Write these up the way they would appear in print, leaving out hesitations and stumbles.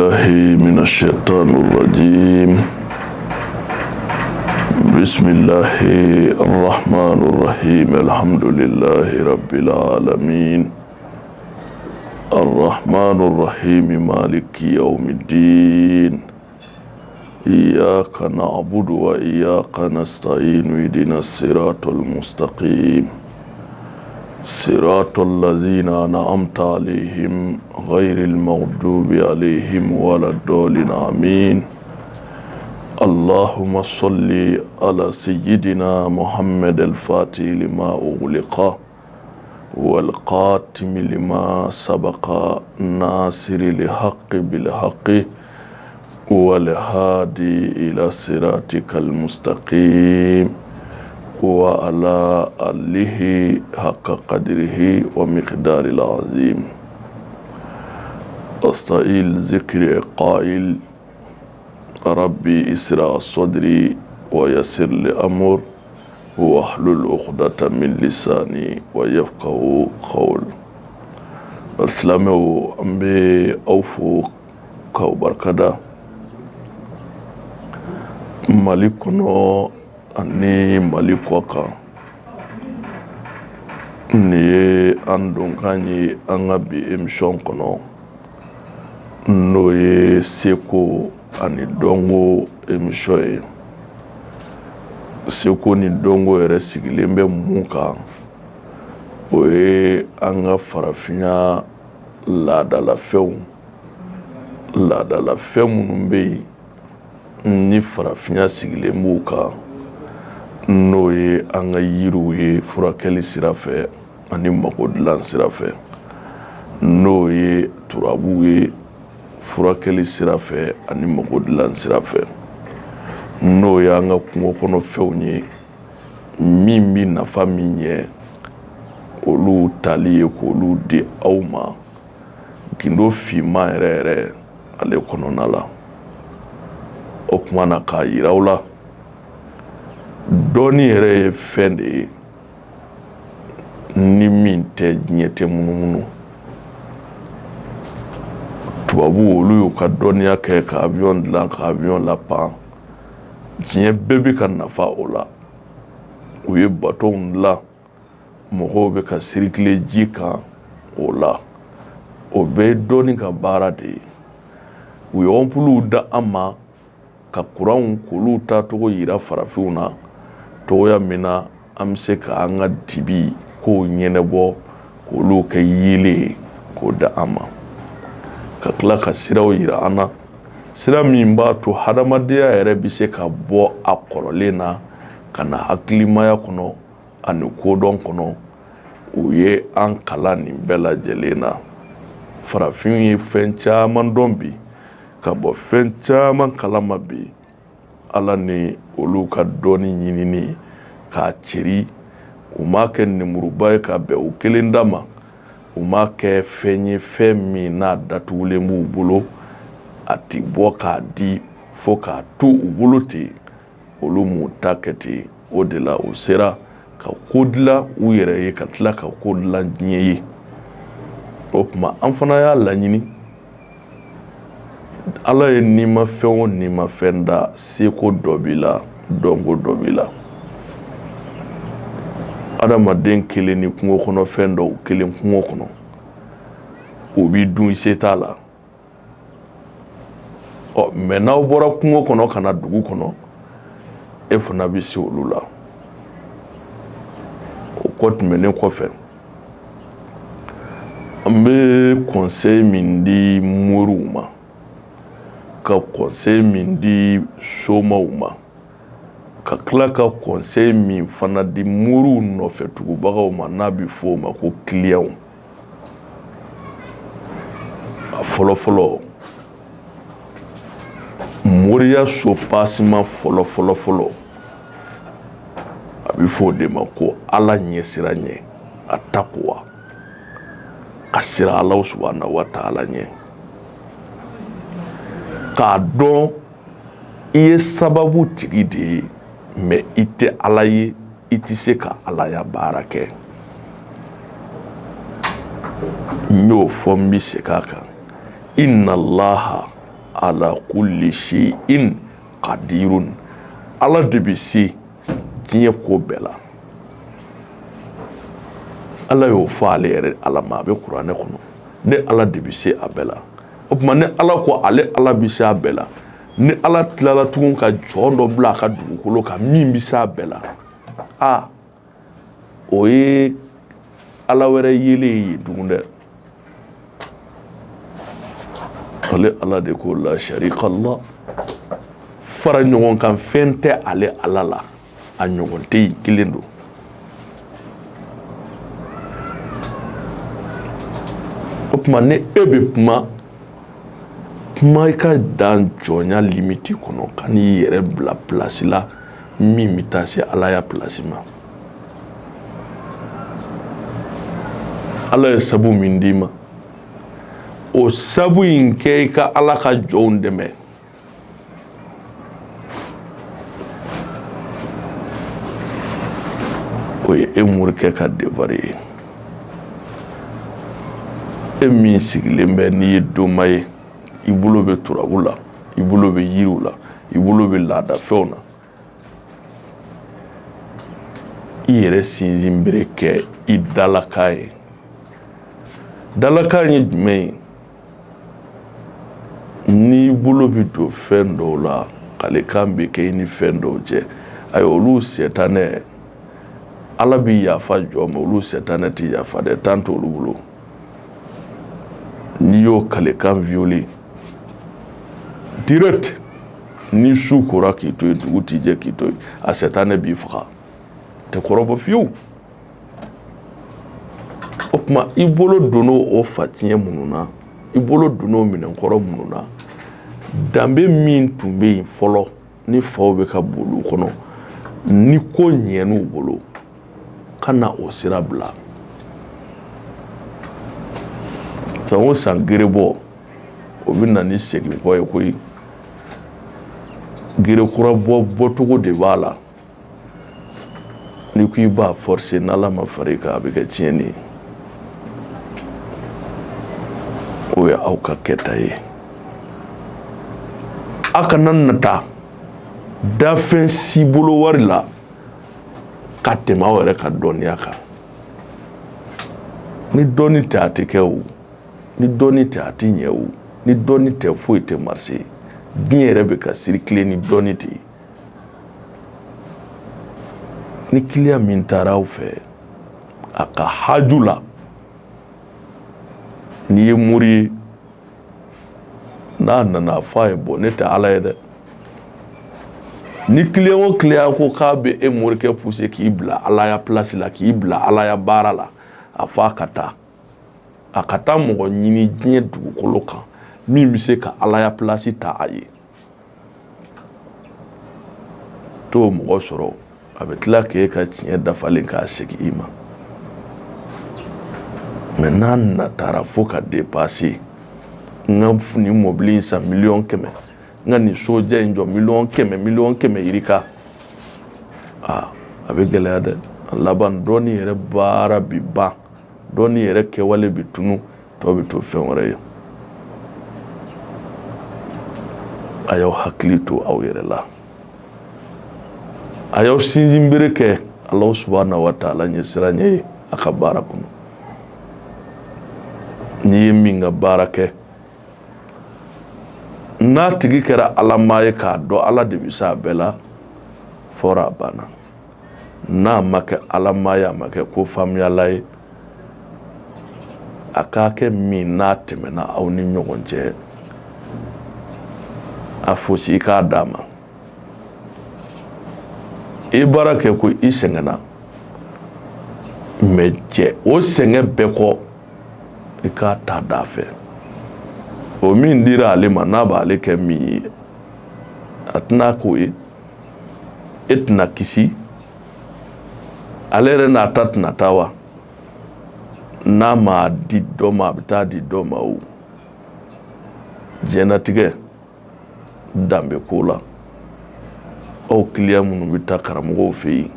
بالله من الشيطان الرجيم بسم الله الرحمن الرحيم الحمد لله رب العالمين الرحمن الرحيم مالك يوم الدين إياك نعبد وإياك نستعين اهدنا الصراط المستقيم صراط الذين أنعمت عليهم غير المغضوب عليهم ولا الضالين آمين اللهم صل على سيدنا محمد الفاتح لما أغلق والقاتم لما سبق ناصر الحق بالحق والهادي إلى صراطك المستقيم وعلى آله حق قدره ومقدار العظيم أستعيل ذكر قائل ربي إسرع صدري ويسر لأمر واحلل عقدة من لساني ويفقه قول السلام أمبي أوفو كاو بركدا مالكنا ani Mali kɔ kan ni ye an donkan ye an ka bi émission kɔnɔ n'o ye seko ani dɔnko émission ye seko ni dɔnko yɛrɛ sigilen bɛ mun kan o ye an ka farafinya laadalafɛnw minnu bɛ yen ni farafinya sigilen b'u kan n'o ye an ka yiriw ye furakɛli sira fɛ ani magodilan sira fɛ n'o ye turabuw ye furakɛli sira fɛ ani magodilan sira fɛ n'o ye an ka kungo kɔnɔfɛnw ye min bi nafa min ɲɛ olu tali ye k'olu di aw ma gindo finman yɛrɛ ale kɔnɔna la o tuma na k'a yira aw la dɔɔni yɛrɛ ye fɛn de ye ni min tɛ diɲɛ tɛ munumunu tubabu olu y'u ka dɔnniya kɛ ka avion dilan ka avion lapan diɲɛ bɛɛ bɛ ka nafa o la u ye bateau dilan mɔgɔw bɛ ka circuler ji kan o la o bɛɛ ye dɔɔni ka baara de ye u ye ampules da an ma ka kuranw k'olu taacogo yira farafinw na togoya min na an bɛ se ka an ka dibi k'o ɲɛnɛbɔ k'olu kɛ yeelen ye k'o da an ma ka tila ka siraw yira an na sira min b'a to hadamadenya yɛrɛ bɛ se ka bɔ a kɔrɔlen na ka na hakilimaya kɔnɔ ani kodɔn kɔnɔ o ye an kalan nin bɛɛ lajɛlen na farafinw ye fɛn caman dɔn bi ka bɔ fɛn caman kalama bi ala ni olu ka dɔɔni ɲinini k'a ceri u m'a kɛ nemuruba ye ka bɛn u kelen da ma u m'a kɛ fɛn ye fɛn min n'a datugulen b'u bolo a ti bɔ k'a di fo k'a to u bolo ten olu m'u ta kɛ ten o de la u sera ka ko dilan u yɛrɛ ye ka tila ka ko dilan diɲɛ ye o tuma an fana y'a laɲini ala ye n'i ma fɛn o n'i ma fɛn da seko dɔ b'i la dɔnko dɔ b'i la adamaden kelen ni kungo kɔnɔ fɛn dɔw kelen kungo kɔnɔ o b'i dun i se t'a la mɛ n'aw bɔra kungo kɔnɔ ka na dugu kɔnɔ e fana bɛ se olu la o kɔ tɛmɛnen kɔfɛ an bɛ conseil min di moriw ma ka conseil min di somaw ma ka tila ka conseil min fana di moriw nɔfɛ tugubagaw ma n'a bɛ fɔ o ma ko clients a fɔlɔfɔlɔ moriya so passement fɔlɔ a bɛ fɔ o de ma ko ala ɲɛsira ɲɛ a taqwa ka sira ala subhanahu wa ta'ala ɲɛ k'a dɔn i ye sababu tigi de ye mɛ i tɛ ala ye i tɛ se ka ala ya baara kɛ n y'o fɔ n bɛ segin a kan inna allaha ala kulli shay'in qadirun. Ala de bɛ se diɲɛ ko bɛɛ la. Ala y'o fɔ ale yɛrɛ Ala ma, a bɛ kuranɛ kɔnɔ. Ne Ala de bɛ se a bɛɛ la. O tuma ni Ala ko ale Ala bɛ se a bɛɛ la, ni Ala tilala tugun ka jɔn dɔ bila a ka dugukolo kan min bɛ se a bɛɛ la, o ye Ala wɛrɛ yelen ye tugun dɛ. Ale Ala de ko la sharika la, fara ɲɔgɔn kan fɛn tɛ ale Ala la, a ɲɔgɔn tɛ yen, kelen don. O tuma ni e bɛ kuma i ka dan jɔnya limite kɔnɔ ka n'i yɛrɛ bila place la min bɛ taa se Ala ya place ma. Ala ye sabu min d'i ma, o sabu in kɛ i ka Ala ka jɔnw dɛmɛ. O ye e morikɛ ka devoir ye. E min sigilen bɛ n'i ye doma ye, i bolo bɛ turabu la, i bolo bɛ yiriw la, i bolo bɛ laadafɛnw na. I yɛrɛ sinsin bere kɛ i dalakan ye. Dalakan ye jumɛn ye? N'i bolo bɛ don fɛn dɔw la, kalekan bɛ kɛ i ni fɛn dɔw cɛ. Ayi, olu sɛtanɛ, Ala bɛ yafa jɔ ma, olu sɛtanɛ tɛ yafa dɛ, tan t'olu bolo. N'i y'o kalekan violer direct, ni su kora k'i to yen, dugu t'i jɛ k'i to yen, a sɛtanɛ b'i faga, tɛ kɔrɔbɔ fiyewu. O tuma i bolo donn'o o fatiɲɛ minnu na, i bolo donn'o minɛnkɔrɔ minnu na, danbe min tun bɛ yen fɔlɔ ni faw bɛ ka boli u kɔnɔ, ni ko ɲɛn'u bolo, ka na o sira bila. San o san gerebɔ, o bɛ na ni segin kɔ ye koyi. Gerekura bɔcogo de b'a la. Ni ko i b'a forcer n'Ala ma far'i kan, a bɛ kɛ tiɲɛni ye. O ye aw ka kɛta ye. A kana nata dafɛn si bolo wari la ka tɛmɛ aw yɛrɛ ka dɔnniya kan. Ni dɔnni tɛ a tɛ kɛ o, ni dɔnni tɛ a tɛ ɲɛ o, ni dɔnni tɛ foyi tɛ marcher. Diɲɛ yɛrɛ bɛ ka circuler ni dɔnni tɛ. Ni client min taara aw fɛ a ka haju la, n'i ye muri ye, n'a nana f'a ye bon ne tɛ Ala ye dɛ. Ni client o client ko k'a bɛ e morikɛ pousser k'i bila Ala ya place la, k'i bila Ala ya baara la, a fɔ a ka taa. A ka taa mɔgɔ ɲini diɲɛ dugukolo kan min bɛ se ka Ala ya place ta a ye. T'o mɔgɔ sɔrɔ, a bɛ tila k'e ka tiɲɛ dafalen k'a segin i ma. Mais n'a natara fo ka dépasser, n ka nin mobili in san 1000000, n ka nin soja in jɔ 1000000 yirika, a bɛ gɛlɛya dɛ. A laban dɔɔni yɛrɛ baara bi ban, dɔɔni yɛrɛ kɛwale bi tunu, tɔ bɛ to fɛn wɛrɛ ye. A y'aw hakili to aw yɛrɛ la. A y'aw sinsin bere kɛ Alahu subahanahu wa taala ɲɛ siran ye a ka baara kɔnɔ. N'i ye min ka baara kɛ, n'a tigi kɛra Alama ye k'a dɔn Ala de bɛ se a bɛɛ la, fɔra a banna. N'a ma kɛ Alama ye, a ma kɛ ko faamuyala ye, a k'a kɛ min n'a tɛmɛna aw ni ɲɔgɔn cɛ, a fosi i k'a d'a ma. I baara kɛ ko i sɛgɛnna, mais cɛ o sɛgɛn bɛɛ kɔ, i k'a ta d'a fɛ. O min dira ale ma, n'a b'ale kɛ min ye, a tɛna k'o ye, e tɛna kisi, ale yɛrɛ n'a ta tɛna taa wa? N'a ma di dɔ ma, a bɛ taa di dɔ ma o. Diɲɛlatigɛ danbe ko la, aw client minnu bɛ taa karamɔgɔw fɛ yen,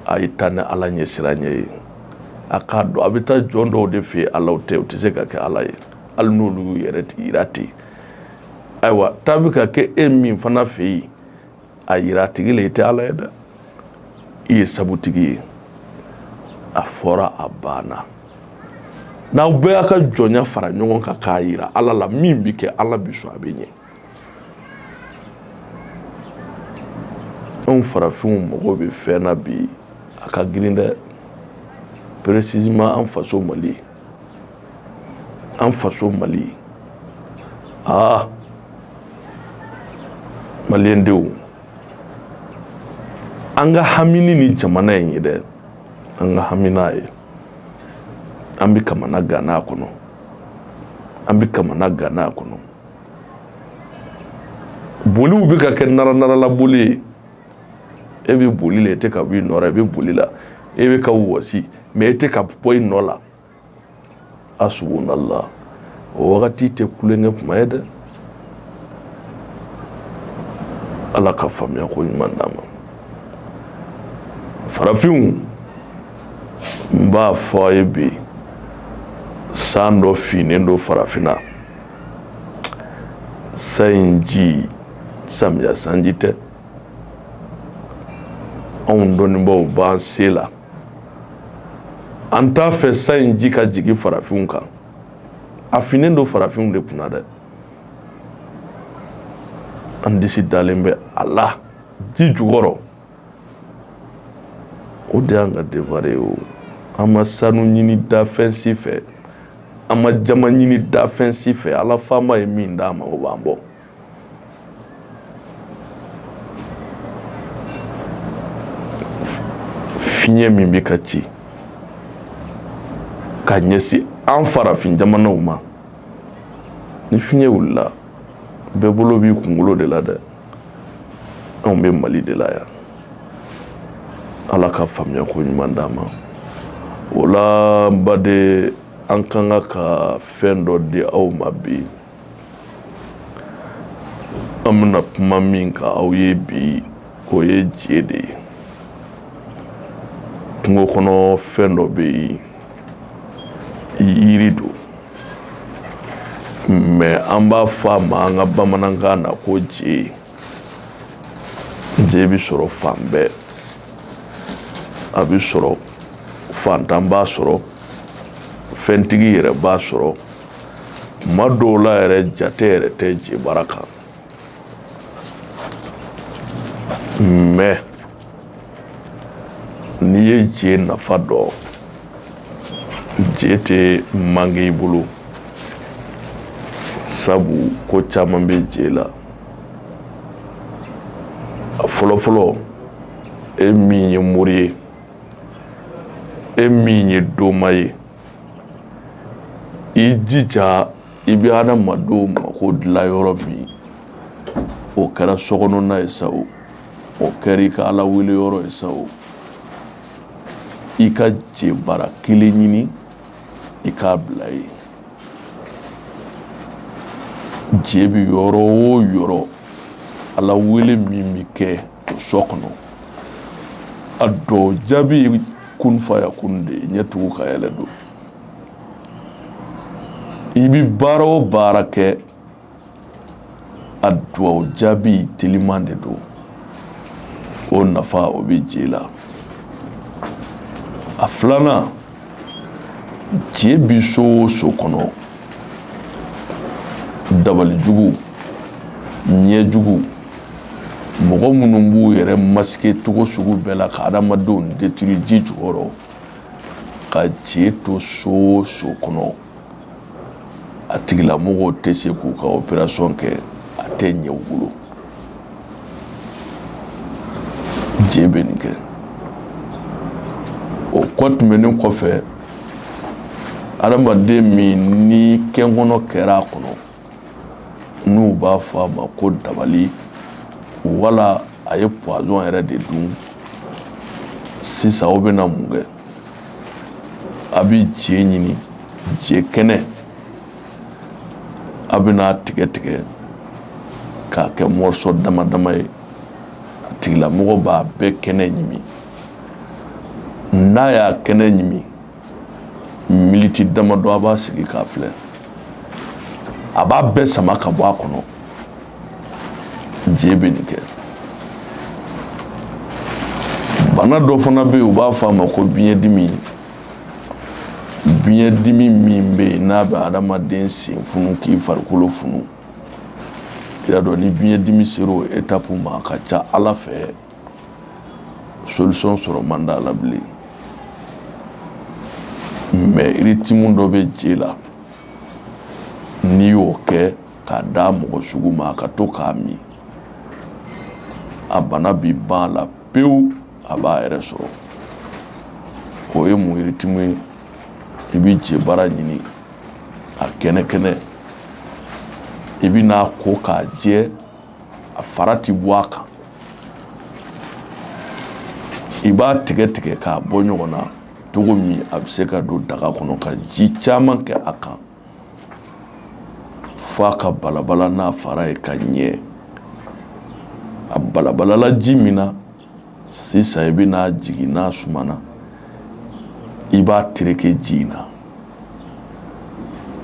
a ye taa ni Ala ɲɛ siran ye. A k'a dɔn a bɛ taa jɔn dɔw de fɛ yen Ala tɛ, u tɛ se ka kɛ Ala ye, hali n'olu y'u yɛrɛ yira ten. ayiwa taa bɛ ka kɛ e min fana fɛ yen a yira a tigi la i tɛ Ala ye dɛ i ye sabutigi ye a fɔra a banna n'aw bɛɛ y'a ka jɔnya fara ɲɔgɔn kan k'a yira Ala la min bɛ kɛ Ala bi sɔn a bɛ ɲɛ anw farafinw mago bɛ fɛn na bi a ka girin dɛ précisément an faso Mali Maliyɛn denw an ka hamini ni jamana in ye dɛ an ka hamina ye an bɛ kamana gana kɔnɔ boliw bɛ ka kɛ nara boli ye e bɛ boli la e tɛ ka bɔ i nɔ la e bɛ boli la e bɛ ka wɔsi mais e tɛ ka bɔ i nɔ la asubunallah o wagati tɛ kulonkɛ kuma ye dɛ Ala ka faamuya ko ɲuman d'an ma farafinw n b'a fɔ a ye bi san dɔ finnen do farafinna sa in ji samiya sanji tɛ anw dɔnnibaaw b'an se la an t'a fɛ sa in ji ka jigin farafinw kan a finnen do farafinw de kunna dɛ an disi dalen bɛ a la ji jukɔrɔ o de y'an ka devoir ye o an ma sanu ɲini dafɛn si fɛ an ma jama ɲini dafɛn si fɛ Ala faama ye min d'an ma o b'an bɔ fiɲɛ min bɛ ka ci ka ɲɛsin an farafin jamanaw ma ni fiɲɛ wulila bɛɛ bolo b'i kunkolo de la dɛ anw bɛ Mali de la yan Ala ka faamuya ko ɲuman d'an ma o la n baden an kan ka fɛn dɔ di aw ma bi an bɛna kuma min kan aw ye bi o ye je de ye kungo kɔnɔ fɛn dɔ bɛ yen yiri do mais an b'a fɔ a ma an ka bamanankan na ko je bɛ sɔrɔ fan bɛɛ a bɛ sɔrɔ fantan b'a sɔrɔ fɛntigi yɛrɛ b'a sɔrɔ tuma dɔw la yɛrɛ jate yɛrɛ tɛ je baara kan mais n'i ye je nafa dɔn je tɛ mange i bolo sabu ko caman bɛ je la a fɔlɔfɔlɔ e min ye mori ye e min ye doma ye i jija i bɛ adamadenw mako dilan yɔrɔ min o kɛra sokɔnɔna ye sa o kɛra i ka Ala wele yɔrɔ ye sa o i ka je baara kelen ɲini i k'a bila yen je bi yɔrɔ o yɔrɔ Ala wele min bɛ kɛ o so kɔnɔ a dɔw jaabi kun faya kun de ɲɛtugu ka yɛlɛ don i bi baara o baara kɛ a dɔw jaabi teliman de don o nafa o bɛ je la a filanan je bi so o so kɔnɔ dabalijugu ɲɛjugu mɔgɔ minnu b'u yɛrɛ masquer cogo sugu bɛɛ la ka adamadenw détruire ji jukɔrɔ ka je to so o so kɔnɔ a tigilamɔgɔw tɛ se k'u ka opération kɛ a tɛ ɲɛ u bolo je bɛ nin kɛ o kɔ tɛmɛnen kɔfɛ adamaden min ni kɛnkɔnɔ kɛra a kɔnɔ n'u b'a fɔ a ma ko dabali wala a ye poison yɛrɛ de dun sisan o bɛna mun kɛ a bɛ je ɲini je kɛnɛ a bɛna tigɛ tigɛ k'a kɛ morceau dama dama ye a tigilamɔgɔ b'a bɛɛ kɛnɛ ɲimi n'a y'a kɛnɛ ɲimi miniti damadɔ a b'a sigi k'a filɛ a b'a bɛɛ sama ka bɔ a kɔnɔ je bɛ nin kɛ bana dɔ fana bɛ yen u b'a fɔ a ma ko biɲɛdimi biɲɛdimi min bɛ yen n'a bɛ adamaden sen funu k'i farikolo funu i y'a dɔn ni biɲɛdimi sera o étape ma a ka ca Ala fɛ solution sɔrɔ man d'a la bilen mais rythme dɔ bɛ je la n'i y'o kɛ k'a d'a mɔgɔ sugu ma a ka to k'a min a bana bi ban la pewu a b'a yɛrɛ sɔrɔ o ye mun rythme ye i bi je baara ɲini a kɛnɛ kɛnɛ i bi n'a ko k'a jɛ a fara ti bɔ a kan i b'a tigɛ tigɛ k'a bɔ ɲɔgɔn na cogo min a bɛ se ka don daga kɔnɔ ka ji caman kɛ a kan f'a ka balabala n'a fara ye ka ɲɛ a balabalala ji min na sisan i bɛ n'a jigin n'a sumana i b'a tereke ji in na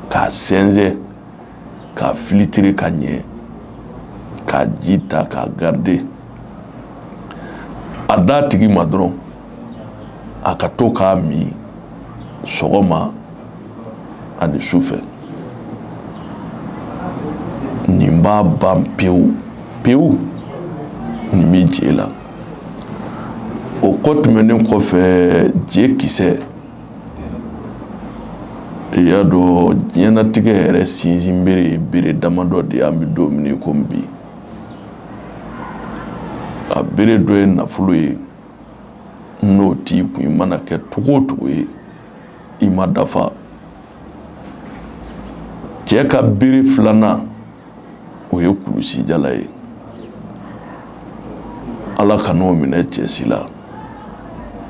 k'a sɛnsɛn k'a filtre ka ɲɛ k'a ji ta k'a garder a d'a tigi ma dɔrɔn a ka to k'a min sɔgɔma ani sufɛ nin b'a ban pewu pewu nin bɛ je la o kɔ tɛmɛnen kɔfɛ je kisɛ i y'a dɔn diɲɛlatigɛ yɛrɛ sinsin bere ye bere damadɔ de an bɛ don min komi bi a bere dɔ ye nafolo ye n'o t'i kun i mana kɛ cogo o cogo ye i ma dafa cɛ ka bere filanan o ye kulusijala ye Ala ka n'o minɛ cɛsi la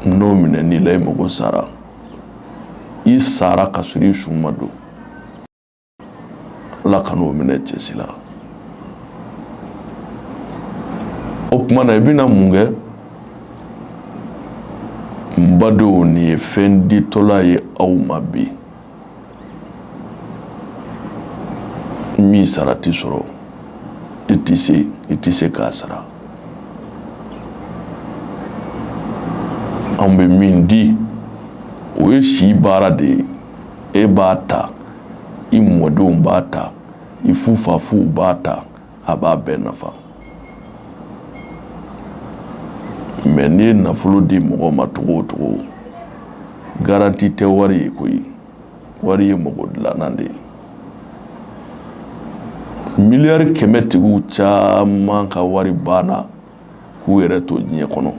n'o minɛ n'i la i mago sara i sara ka sɔrɔ i sun ma don Ala ka n'o minɛ cɛsi la o tuma na i bɛna mun kɛ n badenw nin ye fɛn ditɔla ye aw ma bi min sara tɛ sɔrɔ i tɛ se k'a sara an bɛ min di o ye si baara de ye e b'a ta i mɔdenw b'a ta i fufafuw b'a ta a b'a bɛɛ nafa mais n'i ye nafolo di mɔgɔ ma cogo o cogo garanti tɛ wari ye koyi wari ye mɔgɔ dilanna de ye miliyari 100 tigiw caman ka wari banna k'u yɛrɛ to diɲɛ kɔnɔ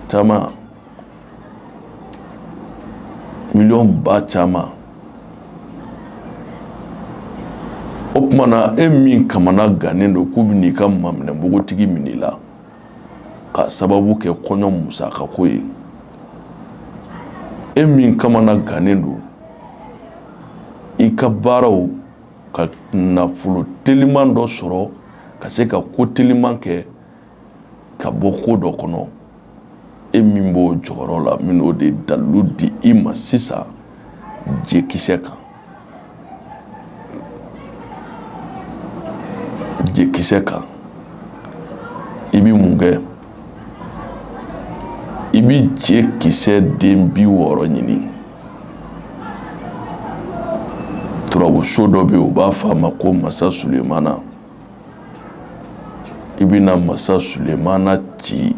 caman miliyɔn ba caman o tuma na e min kamana gannen don k'u bɛ n'i ka maminɛ npogotigi minɛ i la ka sababu kɛ kɔɲɔ musaka ko ye e min kamana gannen don i ka baaraw ka nafolo teliman dɔ sɔrɔ ka se ka ko teliman kɛ ka bɔ ko dɔ kɔnɔ e min b'o jɔyɔrɔ la min o de dalilu di i ma sisan jekisɛ kan jekisɛ kan i bi mun kɛ i bi je kisɛ den 60 ɲini turabuso dɔ bɛ yen u b'a fɔ a ma ko masa Sulemana i bɛna masa Sulemana ci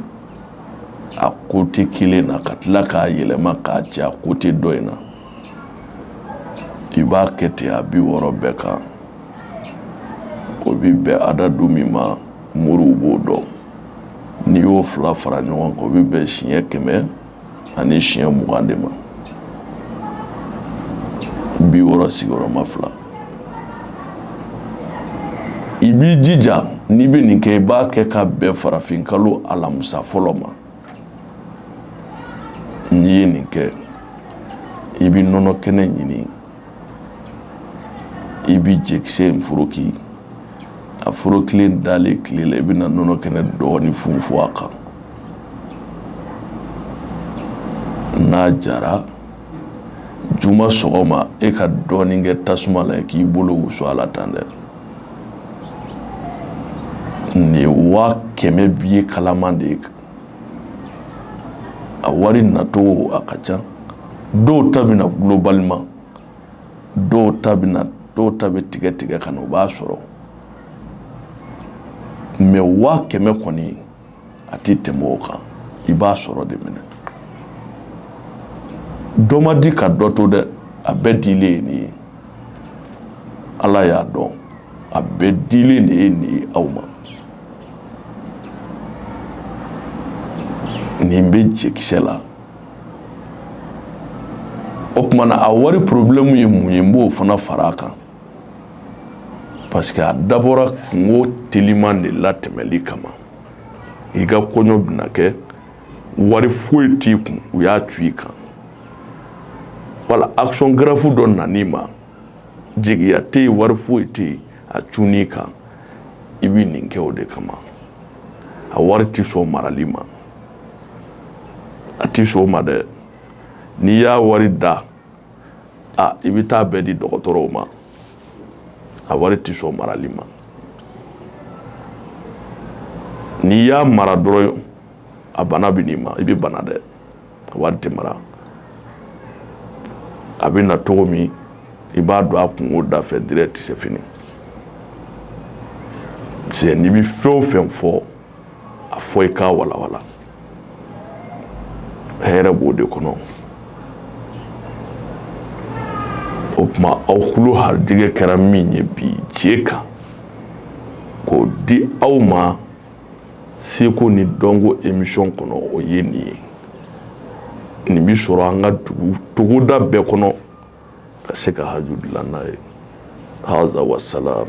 a kote kelen na ka tila k'a yɛlɛma k'a ci a kote dɔ in na i b'a kɛ ten a 60 bɛɛ kan o bi bɛn adadu min ma moriw b'o dɔn n'i y'o fila fara ɲɔgɔn kan o bi bɛn siɲɛ 100 ani siɲɛ 20 de ma 60 sigiyɔrɔma 2 i b'i jija n'i bɛ nin kɛ i b'a kɛ ka bɛn farafinkalo alamusa fɔlɔ ma n'i ye nin kɛ i bɛ nɔnɔ kɛnɛ ɲini i bɛ jekisɛ in foroki a forokilen dalen tile la i bɛna nɔnɔ kɛnɛ dɔɔni funfun a kan n'a jara juma sɔgɔma e ka dɔɔni kɛ tasuma la k'i bolo wusu a la tan dɛ 100 bi kalaman de a wari nato a ka ca dɔw ta bɛna globalement dɔw ta bɛ tigɛ ka na o b'a sɔrɔ mais 100 kɔni a tɛ tɛmɛ o kan i b'a sɔrɔ de minɛ dɔ ma di ka dɔ to dɛ a bɛɛ dilen ye nin ye Ala y'a dɔn a bɛɛ dilen de ye nin ye aw ma nin bɛ jekisɛ la o tuma na a wari problème ye mun ye n b'o fana fara a kan parce que a dabɔra kungo teliman de latɛmɛli kama i ka kɔɲɔ bɛna kɛ wari foyi t'i kun u y'a cu i kan wala action grave dɔ nan'i ma jigiya tɛ yen wari foyi tɛ yen a cun'i kan i bɛ nin kɛ o de kama a wari tɛ sɔn marali ma a tɛ sɔn o ma dɛ n'i y'a wari da i bɛ taa bɛɛ di dɔgɔtɔrɔw ma a wari tɛ sɔn marali ma n'i y'a mara dɔrɔn a bana bɛ n'i ma i bɛ bana dɛ a wari tɛ mara a bɛ na cogo min i b'a don a kungo da fɛ direct c'est fini c'est n'i bɛ fɛn o fɛn fɔ a fɔ i k'a walawala hɛrɛ b'o de kɔnɔ o tuma aw kulo harijɛgɛ kɛra min ye bi jɛ kan k'o di aw ma seko ni dɔnko émission kɔnɔ o ye nin ye nin bi sɔrɔ an ka togoda bɛɛ kɔnɔ ka se ka haju dilan n'a ye haza wa salam